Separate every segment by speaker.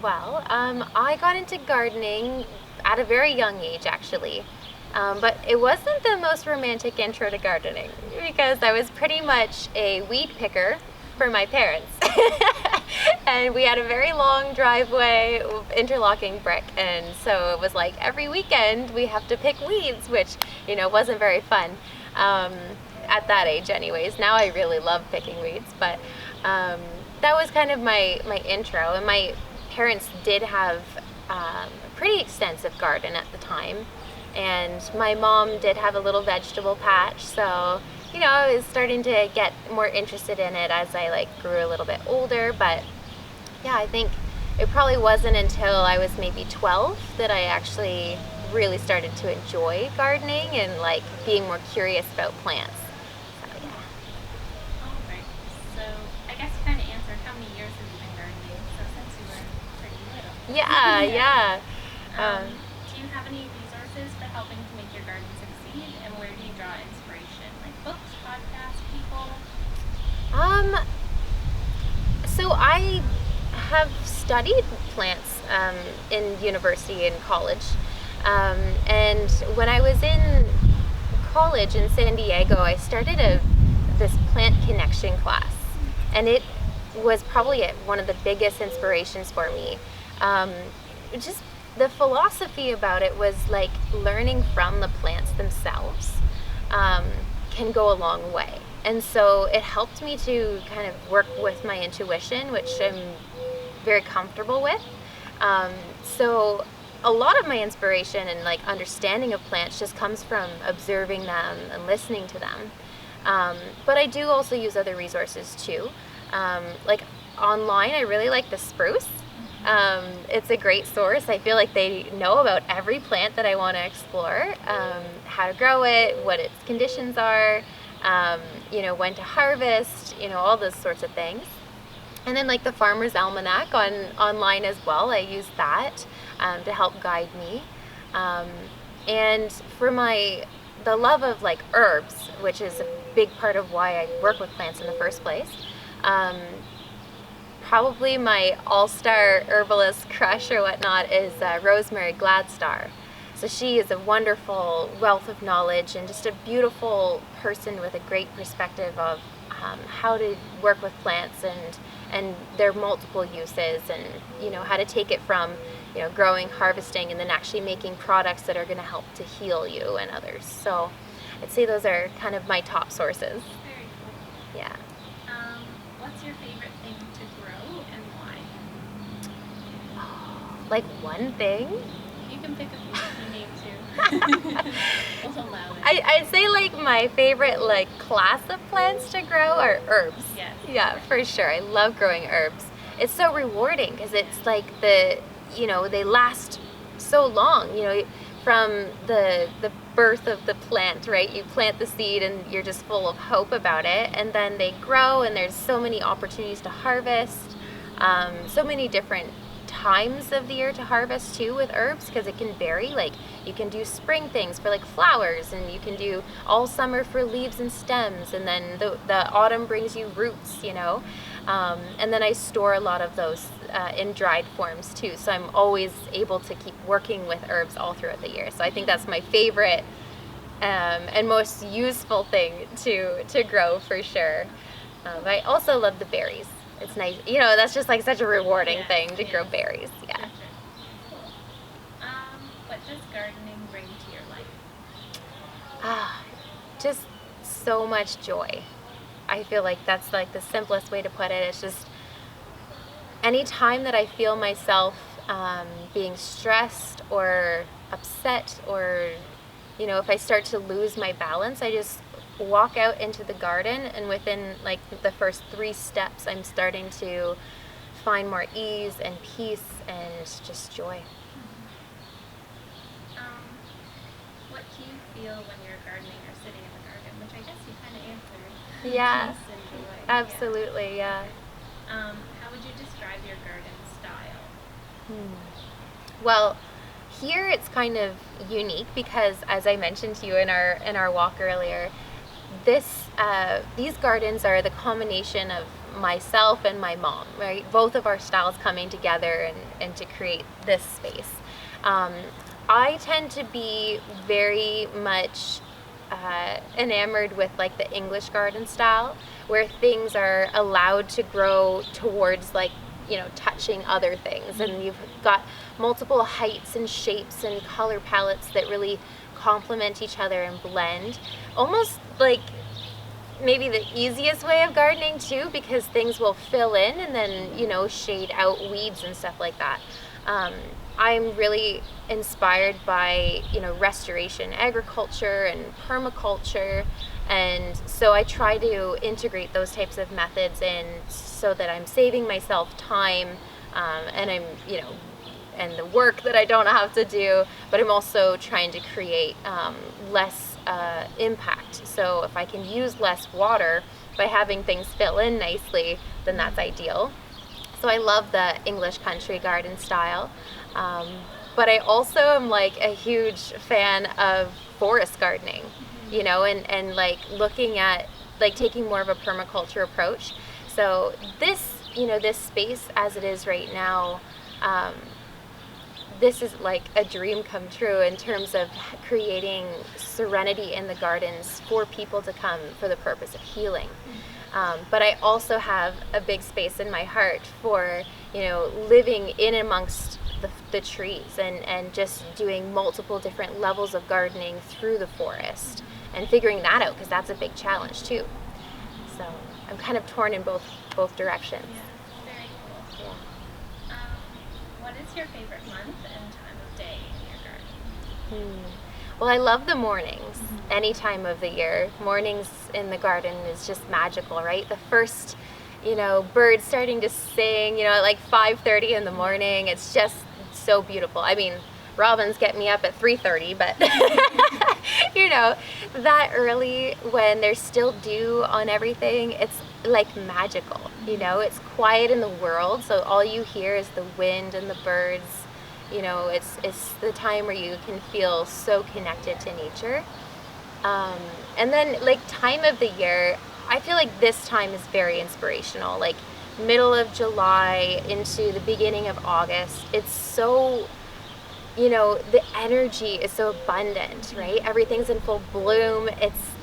Speaker 1: Well, I got into gardening at a very young age, actually. But it wasn't the most romantic intro to gardening because I was pretty much a weed picker for my parents. And we had a very long driveway, interlocking brick, and so it was like every weekend we have to pick weeds, which, wasn't very fun at that age anyways. Now I really love picking weeds, but that was kind of my intro. And my parents did have a pretty extensive garden at the time, and my mom did have a little vegetable patch, so I was starting to get more interested in it as I grew a little bit older. But yeah, I think it probably wasn't until I was maybe 12 that I actually really started to enjoy gardening and being more curious about plants. So yeah.
Speaker 2: All right. So I guess you kind of answered how many years have you been gardening? So since you were pretty little.
Speaker 1: Yeah.
Speaker 2: Do you have any resources for helping to make your garden succeed? And where do you draw inspiration? Like books, podcasts, people?
Speaker 1: So I have studied plants in university and college. And when I was in college in San Diego, I started this plant connection class. And it was probably one of the biggest inspirations for me. Just the philosophy about it was learning from the plants themselves can go a long way. And so it helped me to kind of work with my intuition, which I'm very comfortable with. So a lot of my inspiration and understanding of plants just comes from observing them and listening to them. But I do also use other resources too. Online, I really like the spruce. It's a great source. I feel like they know about every plant that I want to explore, how to grow it, what its conditions are, when to harvest, all those sorts of things. And then the Farmer's Almanac online as well, I use that to help guide me. And for the love of herbs, which is a big part of why I work with plants in the first place, probably my all-star herbalist crush or whatnot is Rosemary Gladstar. So she is a wonderful wealth of knowledge and just a beautiful person with a great perspective of how to work with plants and their multiple uses, and how to take it from growing, harvesting, and then actually making products that are going to help to heal you and others. So I'd say those are kind of my top sources.
Speaker 2: Very cool.
Speaker 1: Yeah.
Speaker 2: What's your favorite thing to grow and why?
Speaker 1: One thing?
Speaker 2: You can pick a few if you need to. We'll allow it.
Speaker 1: I'd say my favorite class of plants to grow are herbs.
Speaker 2: Yes.
Speaker 1: Yeah, for sure. I love growing herbs. It's so rewarding because it's they last so long, from the birth of the plant, right? You plant the seed and you're just full of hope about it, and then they grow and there's so many opportunities to harvest, so many different times of the year to harvest too with herbs, because it can vary. You can do spring things for flowers, and you can do all summer for leaves and stems, and then the autumn brings you roots, and then I store a lot of those in dried forms too, so I'm always able to keep working with herbs all throughout the year. So I think that's my favorite and most useful thing to grow for sure. I also love the berries. It's nice, that's just such a rewarding thing to grow berries. Yeah.
Speaker 2: Gotcha. Cool. What does gardening bring to your life?
Speaker 1: Just so much joy. I feel like that's the simplest way to put it. It's just any time that I feel myself being stressed or upset, or if I start to lose my balance, I just walk out into the garden, and within the first 3 steps I'm starting to find more ease and peace and just joy.
Speaker 2: What do you feel when you're gardening or sitting in the garden, which I guess you kind of answered?
Speaker 1: Yeah,
Speaker 2: Peace and joy.
Speaker 1: absolutely. Yeah.
Speaker 2: How would you describe your garden style?
Speaker 1: Well, here it's kind of unique because, as I mentioned to you in our walk earlier, these gardens are the combination of myself and my mom, right? Both of our styles coming together and to create this space. I tend to be very much enamored with like the English garden style, where things are allowed to grow towards like, you know, touching other things, and you've got multiple heights and shapes and color palettes that really complement each other and blend. Almost like maybe the easiest way of gardening too, because things will fill in and then, you know, shade out weeds and stuff like that. I'm really inspired by, you know, restoration agriculture and permaculture, and so I try to integrate those types of methods in so that I'm saving myself time, and I'm, you know, and the work that I don't have to do, but I'm also trying to create less impact. So if I can use less water by having things fill in nicely, then that's ideal. So I love the English country garden style. But I also am like a huge fan of forest gardening, you know, and like looking at like taking more of a permaculture approach. So this, you know, this space as it is right now, this is like a dream come true in terms of creating serenity in the gardens for people to come for the purpose of healing. But I also have a big space in my heart for, you know, living in amongst the trees and just doing multiple different levels of gardening through the forest and figuring that out, because that's a big challenge too. So I'm kind of torn in both directions.
Speaker 2: Yeah, very cool.
Speaker 1: Yeah.
Speaker 2: What is your favorite month and time of day in your garden?
Speaker 1: Well, I love the mornings, any time of the year. Mornings in the garden is just magical, right? The first, you know, birds starting to sing, you know, at like 5:30 in the morning. It's just so beautiful. I mean, robins get me up at 3:30, but you know, that early when there's still dew on everything, it's like magical, you know. It's quiet in the world, so all you hear is the wind and the birds. You know, it's the time where you can feel so connected to nature. And then like time of the year, I feel like this time is very inspirational. Like middle of July into the beginning of August, it's so, you know, the energy is so abundant, right? Everything's in full bloom.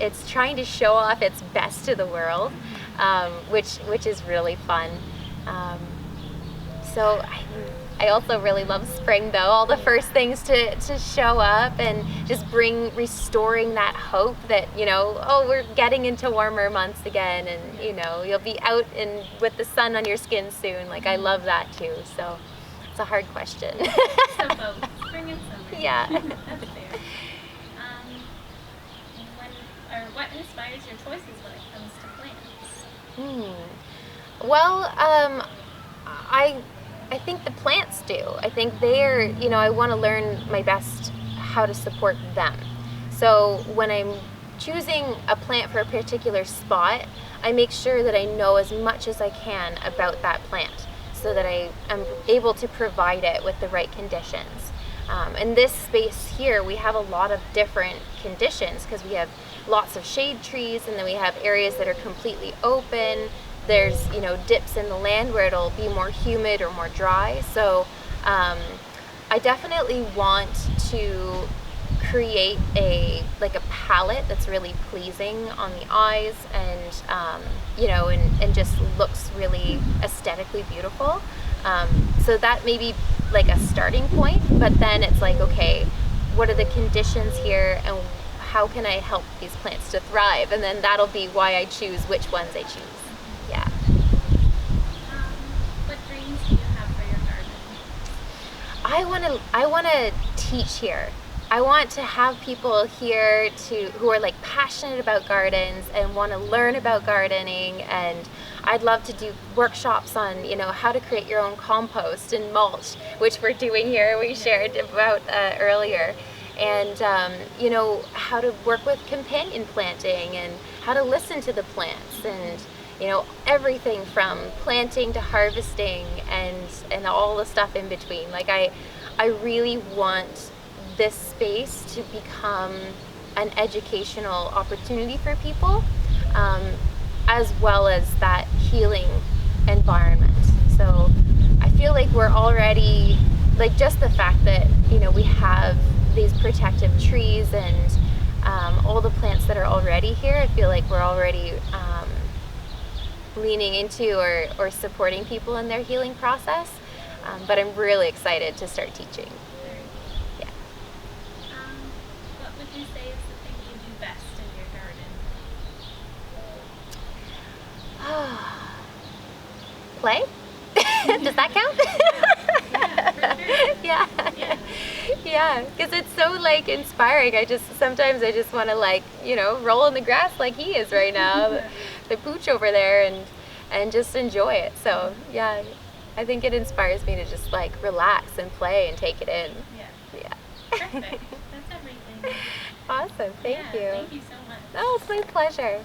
Speaker 1: It's trying to show off its best to the world, which is really fun. So I also really love spring though, all the first things to show up and just restoring that hope that, you know, oh, we're getting into warmer months again, and you know, you'll be out and with the sun on your skin soon. Like I love that too. So it's a hard question.
Speaker 2: So both spring and summer.
Speaker 1: Yeah.
Speaker 2: That's fair. What inspires your choices when it comes to plants?
Speaker 1: Well, I think the plants do. I think they're, you know, I want to learn my best how to support them. So when I'm choosing a plant for a particular spot, I make sure that I know as much as I can about that plant so that I am able to provide it with the right conditions. In this space here, we have a lot of different conditions because we have lots of shade trees, and then we have areas that are completely open. There's, you know, dips in the land where it'll be more humid or more dry. So I definitely want to create a palette that's really pleasing on the eyes and you know, and just looks really aesthetically beautiful. So that may be like a starting point, but then it's like, okay, what are the conditions here and how can I help these plants to thrive? And then that'll be why I choose which ones I choose. Yeah.
Speaker 2: What dreams do you have for your garden?
Speaker 1: I want to teach here. I want to have people here who are like passionate about gardens and want to learn about gardening, and I'd love to do workshops on, you know, how to create your own compost and mulch, which we're doing here, we shared about earlier. And you know, how to work with companion planting and how to listen to the plants, and you know, everything from planting to harvesting and all the stuff in between. Like I really want this space to become an educational opportunity for people. as well as that healing environment. So I feel like we're already, like, just the fact that, you know, we have these protective trees and all the plants that are already here, I feel like we're already leaning into or supporting people in their healing process. But I'm really excited to start teaching. Yeah.
Speaker 2: What would you say is the thing you do best in your garden?
Speaker 1: Play? Does that count?
Speaker 2: Yeah, for sure.
Speaker 1: Yeah. Yeah, because it's so, like, inspiring. Sometimes I just want to, like, you know, roll in the grass like he is right now, the pooch over there, and just enjoy it. So yeah, I think it inspires me to just, like, relax and play and take it in.
Speaker 2: Yeah. Perfect. That's everything.
Speaker 1: Awesome. Thank you.
Speaker 2: Thank you so much.
Speaker 1: Oh, it's my pleasure.